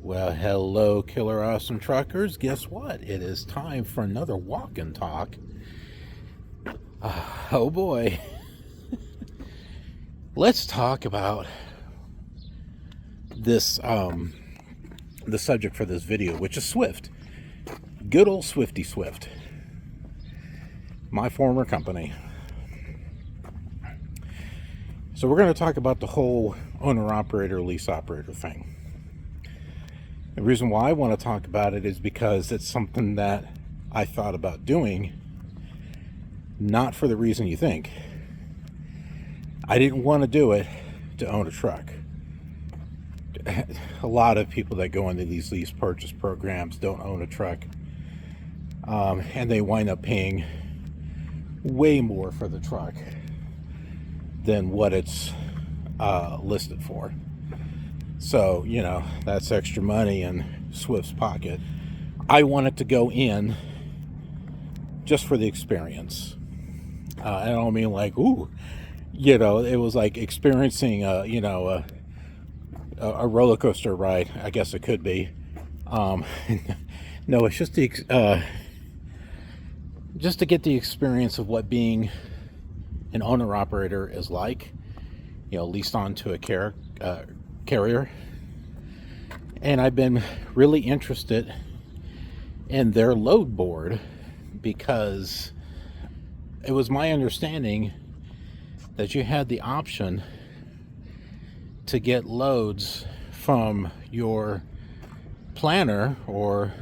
Well, hello, killer awesome truckers. Guess what? It is time for another walk and talk. Oh boy. Let's talk about this, the subject for this video, which is Swift. Good old Swifty Swift. My former company. So we're going to talk about the whole owner-operator, lease-operator thing. The reason why I want to talk about it is because it's something that I thought about doing, not for the reason you think. I didn't want to do it to own a truck. A lot of people that go into these lease purchase programs don't own a truck, and they wind up paying way more for the truck than what it's listed for. So, you know, that's extra money in Swift's pocket. I want it to go in just for the experience. I don't mean like, ooh, you know, it was like experiencing a roller coaster ride. I guess it could be. No, it's just just to get the experience of what being an owner operator is like. You know, leased onto a carrier, and I've been really interested in their load board because it was my understanding that you had the option to get loads from your planner or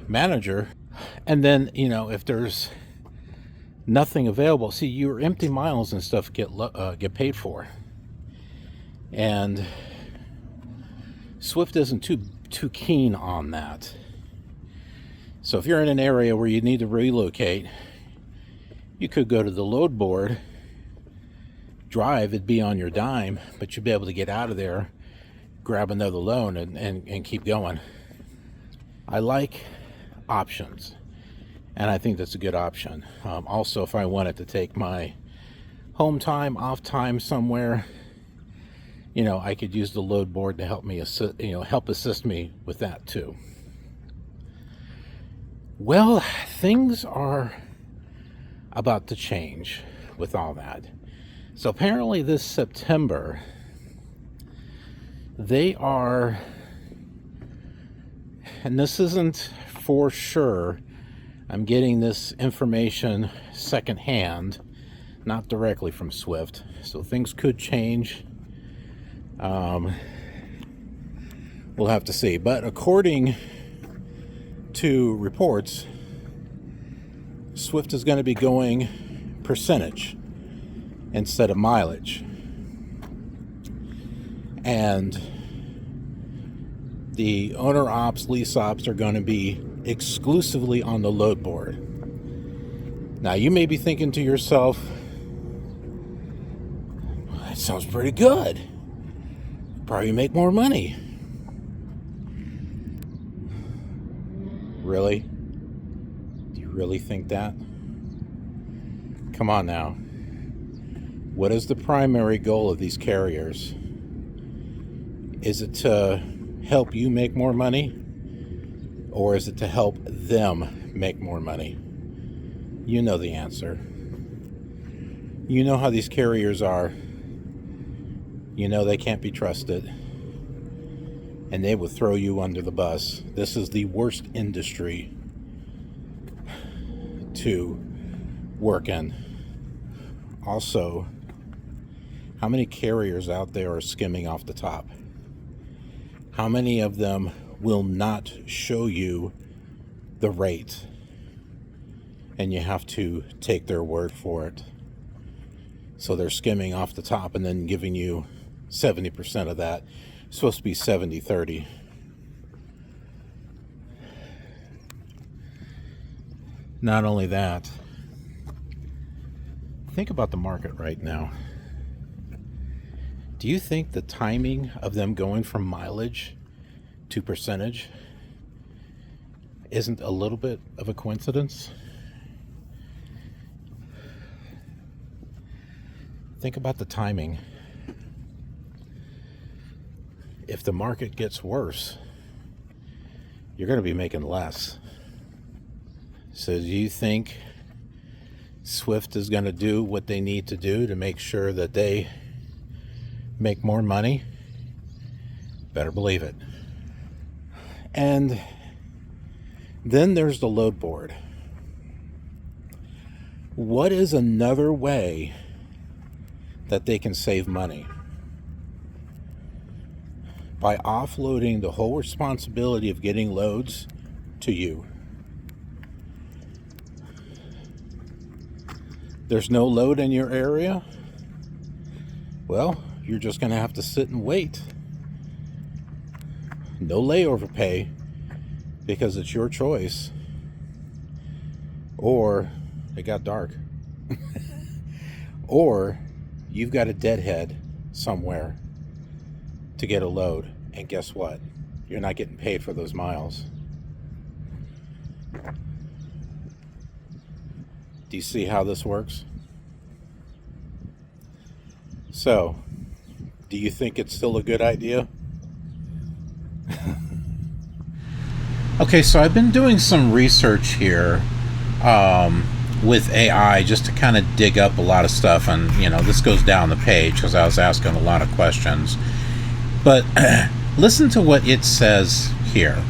manager, and then, you know, if there's nothing available, see, your empty miles and stuff get paid for. And Swift isn't too keen on that. So if you're in an area where you need to relocate, you could go to the load board, drive, it'd be on your dime, but you'd be able to get out of there, grab another load, and keep going. I like options, and I think that's a good option. Also, if I wanted to take my home time, off time somewhere, you know, I could use the load board to help me assist me with that too. Well, things are about to change with all that. So apparently this September, they are, and this isn't for sure, I'm getting this information secondhand, not directly from Swift, so things could change. We'll have to see. But according to reports, Swift is going to be going percentage instead of mileage. And the owner ops, lease ops are going to be exclusively on the load board. Now, you may be thinking to yourself, well, that sounds pretty good. Probably make more money. Really? Do you really think that? Come on now. What is the primary goal of these carriers? Is it to help you make more money? Or is it to help them make more money? You know the answer. You know how these carriers are. You know they can't be trusted, and they will throw you under the bus. This is the worst industry to work in. Also, how many carriers out there are skimming off the top? How many of them will not show you the rate, and you have to take their word for it? So they're skimming off the top and then giving you 70% of that. It's supposed to be 70-30. Not only that, think about the market right now. Do you think the timing of them going from mileage to percentage isn't a little bit of a coincidence? Think about the timing. if the market gets worse, you're going to be making less. So do you think Swift is going to do what they need to do to make sure that they make more money? Better believe it. And then there's the load board. What is another way that they can save money? By offloading the whole responsibility of getting loads to you. There's no load in your area? Well, you're just going to have to sit and wait. No layover pay, because it's your choice. Or it got dark. Or you've got a deadhead somewhere to get a load, and guess what? You're not getting paid for those miles. Do you see how this works? So, do you think it's still a good idea? Okay, so I've been doing some research here with AI just to kind of dig up a lot of stuff, and this goes down the page because I was asking a lot of questions. But listen to what it says here.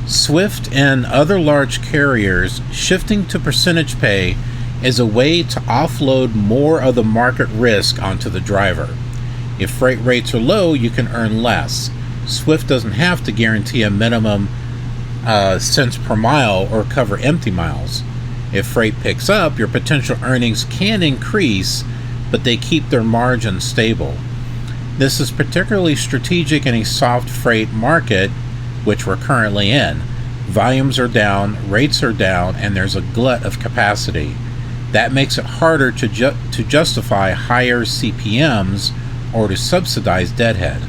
Swift and other large carriers shifting to percentage pay is a way to offload more of the market risk onto the driver. If freight rates are low, you can earn less. Swift doesn't have to guarantee a minimum cents per mile or cover empty miles. If freight picks up, your potential earnings can increase, but they keep their margins stable. This is particularly strategic in a soft freight market, which we're currently in. Volumes are down, rates are down, and there's a glut of capacity. That makes it harder to justify higher CPMs or to subsidize deadhead.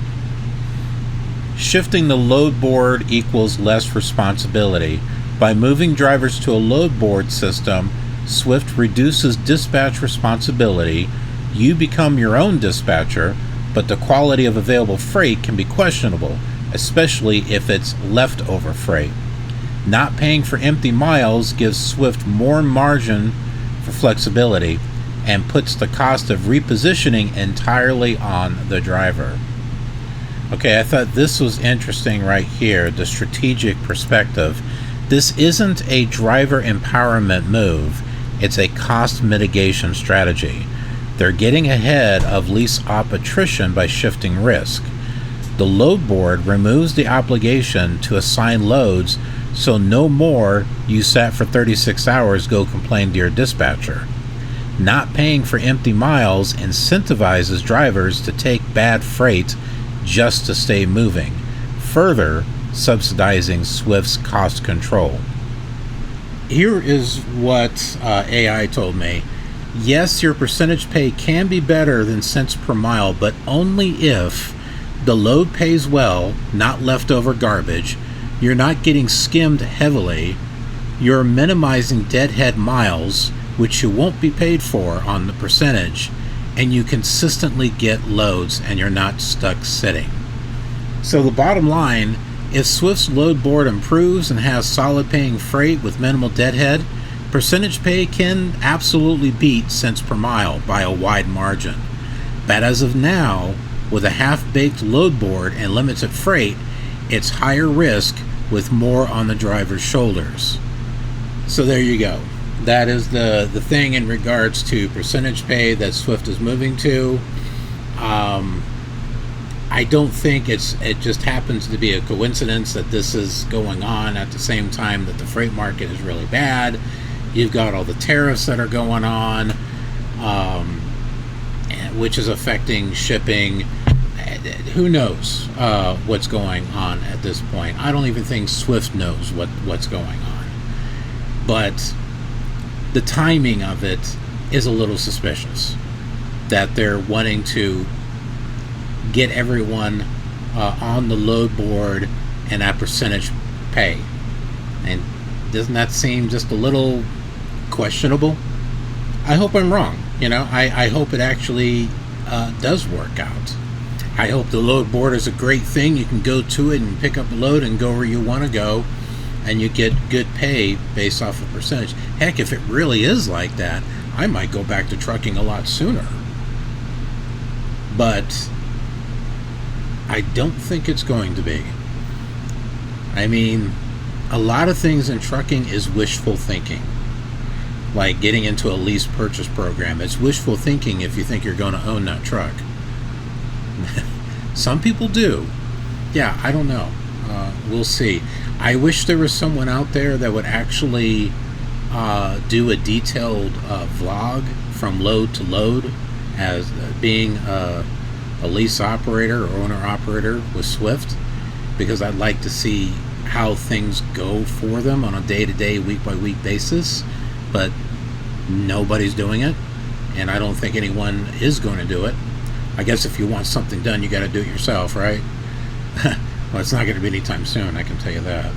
Shifting the load board equals less responsibility. By moving drivers to a load board system, Swift reduces dispatch responsibility. You become your own dispatcher, but the quality of available freight can be questionable, especially if it's leftover freight. Not paying for empty miles gives Swift more margin for flexibility and puts the cost of repositioning entirely on the driver. Okay, I thought this was interesting right here, the strategic perspective. This isn't a driver empowerment move, it's a cost mitigation strategy. They're getting ahead of lease op attrition by shifting risk. The load board removes the obligation to assign loads, so no more "you sat for 36 hours, go complain to your dispatcher." Not paying for empty miles incentivizes drivers to take bad freight just to stay moving, further subsidizing Swift's cost control. Here is what AI told me. Yes, your percentage pay can be better than cents per mile, but only if the load pays well, not leftover garbage, you're not getting skimmed heavily, you're minimizing deadhead miles, which you won't be paid for on the percentage, and you consistently get loads and you're not stuck sitting. So the bottom line, if Swift's load board improves and has solid paying freight with minimal deadhead, percentage pay can absolutely beat cents per mile by a wide margin. But as of now, with a half-baked load board and limited freight, it's higher risk with more on the driver's shoulders. So there you go. That is the thing in regards to percentage pay that Swift is moving to. I don't think it just happens to be a coincidence that this is going on at the same time that the freight market is really bad. You've got all the tariffs that are going on, which is affecting shipping. Who knows what's going on at this point? I don't even think Swift knows what's going on. But the timing of it is a little suspicious, that they're wanting to get everyone on the load board and at percentage pay. And doesn't that seem just a little questionable? I hope I'm wrong. I hope it actually does work out. I hope the load board is a great thing. You can go to it and pick up a load and go where you want to go, and you get good pay based off of percentage. Heck, if it really is like that, I might go back to trucking a lot sooner. But I don't think it's going to be. I mean, a lot of things in trucking is wishful thinking. Like getting into a lease purchase program. It's wishful thinking if you think you're going to own that truck. Some people do. Yeah, I don't know. We'll see. I wish there was someone out there that would actually do a detailed vlog from load to load as being a lease operator or owner operator with Swift, because I'd like to see how things go for them on a day-to-day, week-by-week basis. But nobody's doing it, and I don't think anyone is going to do it. I guess if you want something done, you got to do it yourself, right? Well, it's not going to be anytime soon, I can tell you that.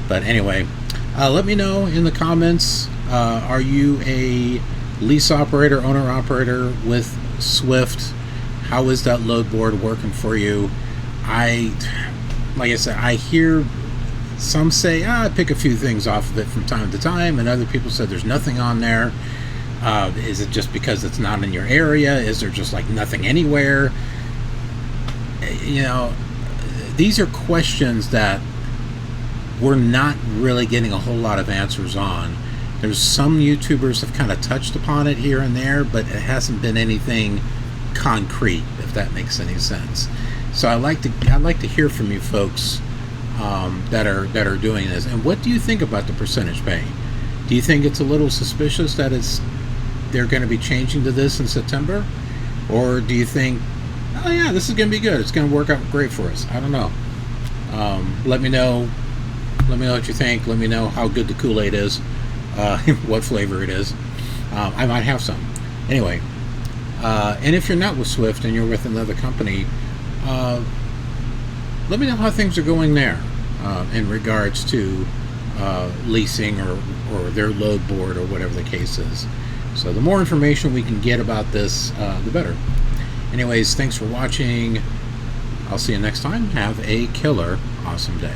But anyway, let me know in the comments, are you a lease operator, owner operator with Swift? How is that load board working for you? Like I said, I hear some say, I pick a few things off of it from time to time, and other people said there's nothing on there. Is it just because it's not in your area? Is there just like nothing anywhere? You know, these are questions that we're not really getting a whole lot of answers on. There's some YouTubers have kind of touched upon it here and there, but it hasn't been anything concrete, if that makes any sense. So I'd like to hear from you folks that are doing this. And what do you think about the percentage pay? Do you think it's a little suspicious that they're going to be changing to this in September? Or do you think, oh yeah, this is going to be good, it's going to work out great for us? I don't know. Let me know what you think. Let me know how good the Kool-Aid is, what flavor it is. I might have some. Anyway, and if you're not with Swift and you're with another company, let me know how things are going there in regards to leasing or their load board or whatever the case is. So the more information we can get about this, the better. Anyways, thanks for watching. I'll see you next time. Have a killer awesome day.